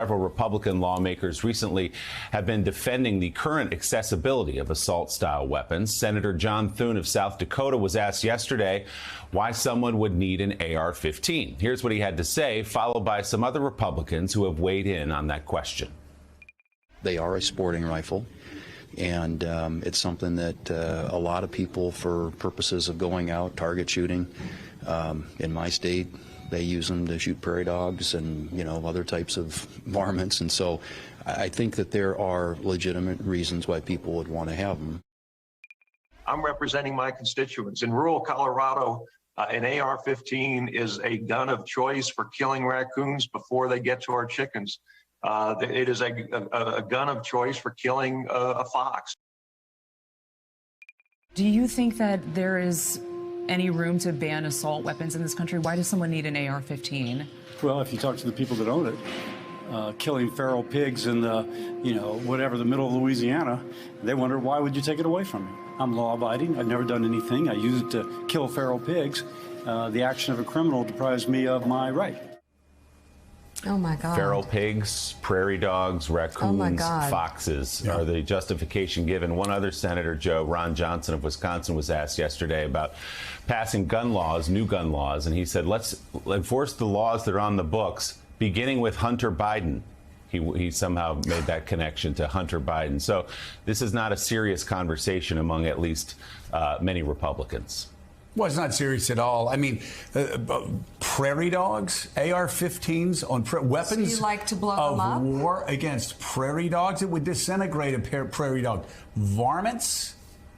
Several Republican lawmakers recently have been defending the current accessibility of assault-style weapons. Senator John Thune of South Dakota was asked yesterday why someone would need an AR-15. Here's what he had to say, followed by some other Republicans who have weighed in on that question. They are a sporting rifle, and it's something that a lot of people, for purposes of going out, target shooting, in my state, they use them to shoot prairie dogs and, other types of varmints. And so I think that there are legitimate reasons why people would want to have them. I'm representing my constituents. In rural Colorado, an AR-15 is a gun of choice for killing raccoons before they get to our chickens. It is a gun of choice for killing a fox. Do you think that there is any room to ban assault weapons in this country? Why does someone need an AR-15? Well, if you talk to the people that own it, killing feral pigs in the, the middle of Louisiana, they wonder, why would you take it away from me? I'm law-abiding. I've never done anything. I use it to kill feral pigs. The action of a criminal deprives me of my right. Oh, my God. Feral pigs, prairie dogs, raccoons, foxes are the justification given. One other senator, Ron Johnson of Wisconsin, was asked yesterday about passing gun laws, new gun laws, and he said, let's enforce the laws that are on the books, beginning with Hunter Biden. He somehow made that connection to Hunter Biden. So this is not a serious conversation among at least many Republicans. Well, it's not serious at all. I mean, prairie dogs, AR-15s on weapons. So you like to blow them up? War against prairie dogs. It would disintegrate a prairie dog. Varmints,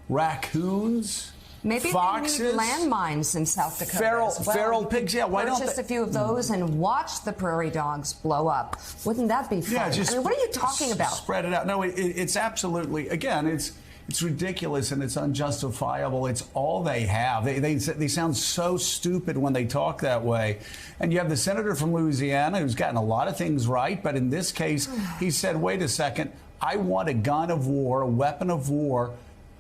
raccoons, maybe foxes. They need landmines in South Dakota. Feral pigs. Yeah, why don't just a few of those and watch the prairie dogs blow up? Wouldn't that be fun? Yeah, what are you talking about? Spread it out. No, it's absolutely. Again, It's ridiculous and it's unjustifiable. It's all they have. They sound so stupid when they talk that way. And you have the senator from Louisiana who's gotten a lot of things right. But in this case, he said, wait a second, I want a gun of war, a weapon of war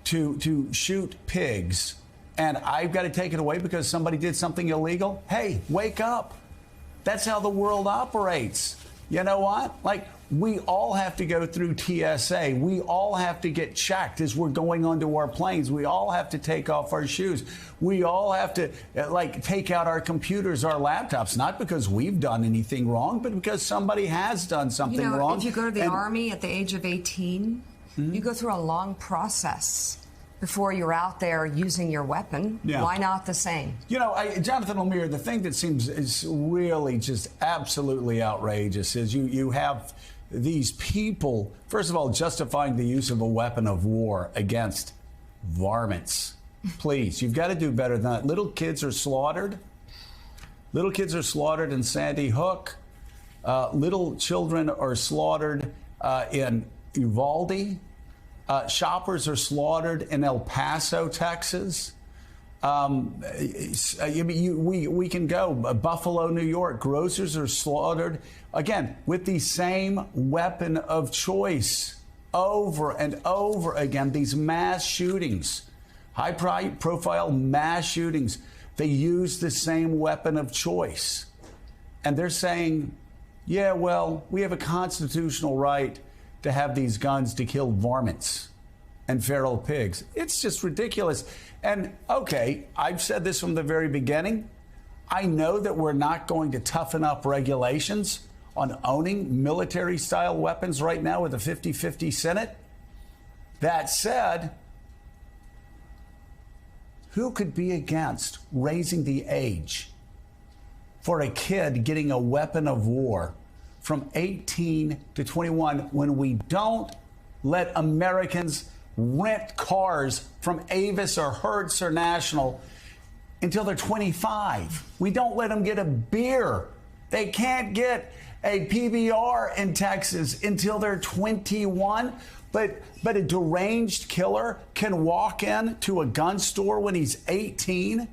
to shoot pigs. And I've got to take it away because somebody did something illegal. Hey, wake up. That's how the world operates. You know what? We all have to go through TSA. We all have to get checked as we're going onto our planes. We all have to take off our shoes. We all have to, take out our computers, our laptops, not because we've done anything wrong, but because somebody has done something wrong. If you go to the Army at the age of 18, you go through a long process before you're out there using your weapon. Yeah. Why not the same? Jonathan Lemire, the thing that seems is really just absolutely outrageous is you have these people, first of all, justifying the use of a weapon of war against varmints. Please, you've got to do better than that. Little kids are slaughtered. Little kids are slaughtered in Sandy Hook. Little children are slaughtered in Uvalde. Shoppers are slaughtered in El Paso, Texas. We can go. Buffalo, New York. Grocers are slaughtered, again, with the same weapon of choice over and over again. These mass shootings, high-profile mass shootings, they use the same weapon of choice. And they're saying, yeah, well, we have a constitutional right to have these guns to kill varmints and feral pigs. It's just ridiculous. And, okay, I've said this from the very beginning. I know that we're not going to toughen up regulations on owning military-style weapons right now with a 50-50 Senate. That said, who could be against raising the age for a kid getting a weapon of war from 18 to 21 when we don't let Americans rent cars from Avis or Hertz or National until they're 25. We don't let them get a beer. They can't get a PBR in Texas until they're 21. But a deranged killer can walk into a gun store when he's 18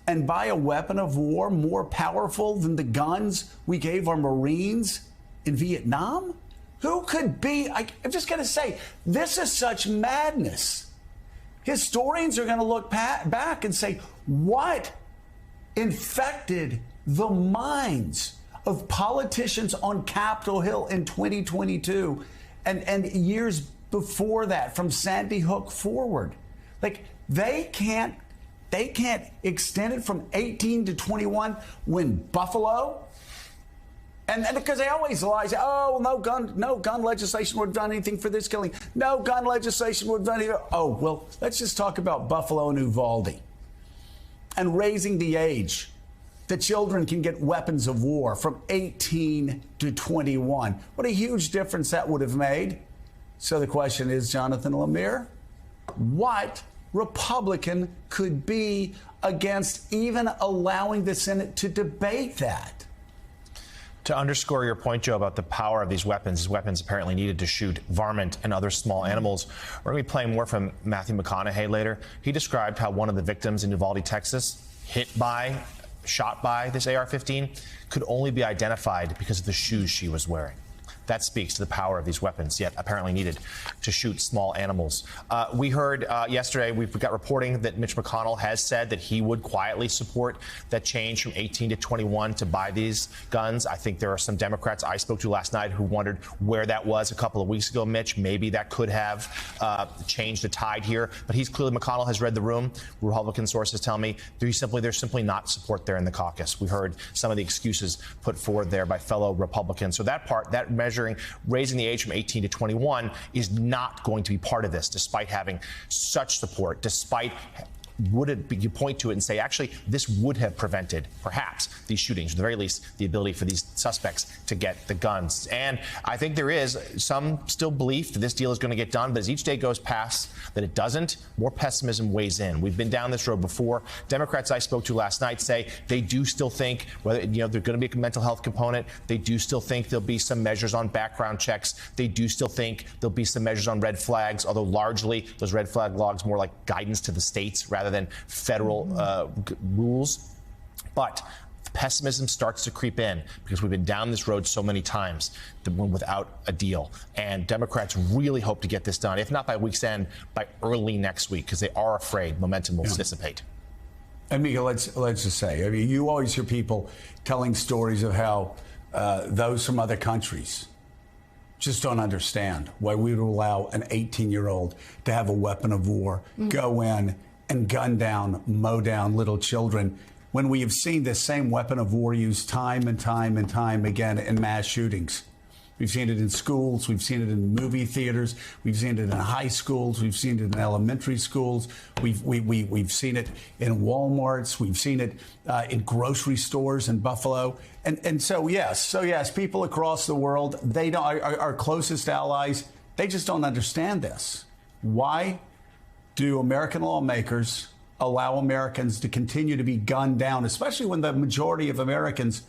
and buy a weapon of war more powerful than the guns we gave our Marines in Vietnam? Who could be? I'm just going to say, this is such madness. Historians are going to look back and say, what infected the minds of politicians on Capitol Hill in 2022 and years before that, from Sandy Hook forward. Like, they can't extend it from 18 to 21 when Buffalo, and because they always lie, say, oh, no gun legislation would have done anything for this killing. No gun legislation would have done anything. Oh, well, let's just talk about Buffalo and Uvalde and raising the age that children can get weapons of war from 18 to 21. What a huge difference that would have made. So the question is, Jonathan Lemire, what Republican could be against even allowing the Senate to debate that? To underscore your point, Joe, about the power of these weapons apparently needed to shoot varmint and other small animals. We're going to be playing more from Matthew McConaughey later. He described how one of the victims in Uvalde, Texas, shot by this AR-15, could only be identified because of the shoes she was wearing. That speaks to the power of these weapons, yet apparently needed to shoot small animals. We heard yesterday, we've got reporting that Mitch McConnell has said that he would quietly support that change from 18 to 21 to buy these guns. I think there are some Democrats I spoke to last night who wondered where that was a couple of weeks ago, Mitch. Maybe that could have changed the tide here. But McConnell has read the room. Republican sources tell me there's simply not support there in the caucus. We heard some of the excuses put forward there by fellow Republicans. So that measure, raising the age from 18 to 21, is not going to be part of this, despite having such support, you point to it and say, actually, this would have prevented, perhaps, these shootings, or at the very least, the ability for these suspects to get the guns. And I think there is some still belief that this deal is going to get done, but as each day goes past that it doesn't, more pessimism weighs in. We've been down this road before. Democrats I spoke to last night say they do still think, whether there's going to be a mental health component, they do still think there'll be some measures on background checks, they do still think there'll be some measures on red flags, although largely those red flag laws more like guidance to the states rather than federal rules. But pessimism starts to creep in because we've been down this road so many times without a deal. And Democrats really hope to get this done, if not by week's end, by early next week, because they are afraid momentum will dissipate. And Mika, let's just say, I mean, you always hear people telling stories of how those from other countries just don't understand why we would allow an 18-year-old to have a weapon of war, go in and gun down, mow down little children, when we have seen this same weapon of war used time and time and time again in mass shootings. We've seen it in schools. We've seen it in movie theaters. We've seen it in high schools. We've seen it in elementary schools. We've seen it in Walmarts. We've seen it in grocery stores in Buffalo. And so yes, people across the world, they don't, our closest allies, they just don't understand this. Why do American lawmakers allow Americans to continue to be gunned down, especially when the majority of Americans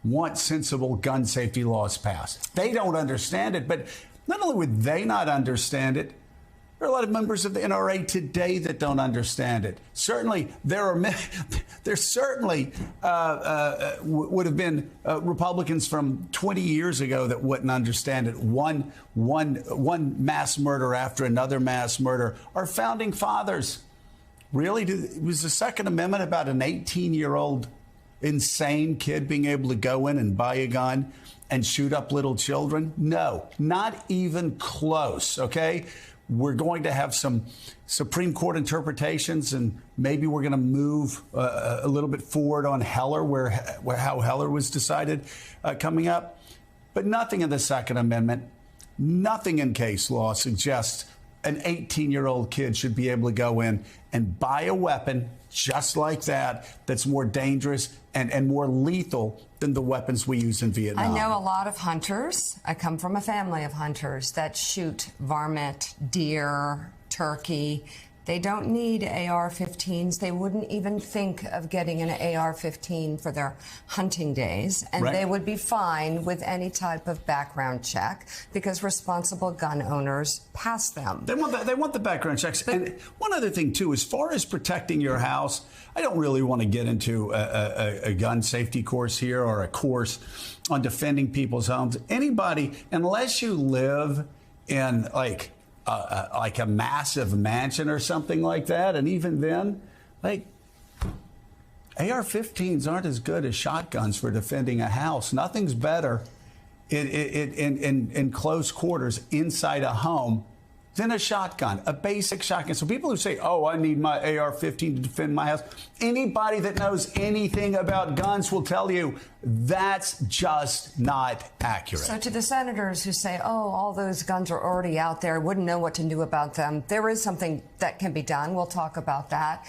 want sensible gun safety laws passed? They don't understand it, but not only would they not understand it, there are a lot of members of the NRA today that don't understand it. Certainly, there certainly would have been Republicans from 20 years ago that wouldn't understand it. One mass murder after another mass murder. Our founding fathers, really, was the Second Amendment about an 18-year-old insane kid being able to go in and buy a gun and shoot up little children? No, not even close, okay? We're going to have some Supreme Court interpretations, and maybe we're going to move a little bit forward on Heller, how Heller was decided coming up. But nothing in the Second Amendment, nothing in case law suggests an 18-year-old kid should be able to go in and buy a weapon just like that, that's more dangerous and more lethal than the weapons we use in Vietnam. I know a lot of hunters. I come from a family of hunters that shoot varmint, deer, turkey. They don't need AR-15s. They wouldn't even think of getting an AR-15 for their hunting days. And they would be fine with any type of background check because responsible gun owners pass them. They want the background checks. But, and one other thing, too, as far as protecting your house, I don't really want to get into a gun safety course here or a course on defending people's homes. Anybody, unless you live in, like a massive mansion or something like that. And even then, like, AR-15s aren't as good as shotguns for defending a house. Nothing's better in close quarters inside a home than a shotgun, a basic shotgun. So people who say, oh, I need my AR-15 to defend my house, anybody that knows anything about guns will tell you that's just not accurate. So to the senators who say, oh, all those guns are already out there, wouldn't know what to do about them, there is something that can be done. We'll talk about that.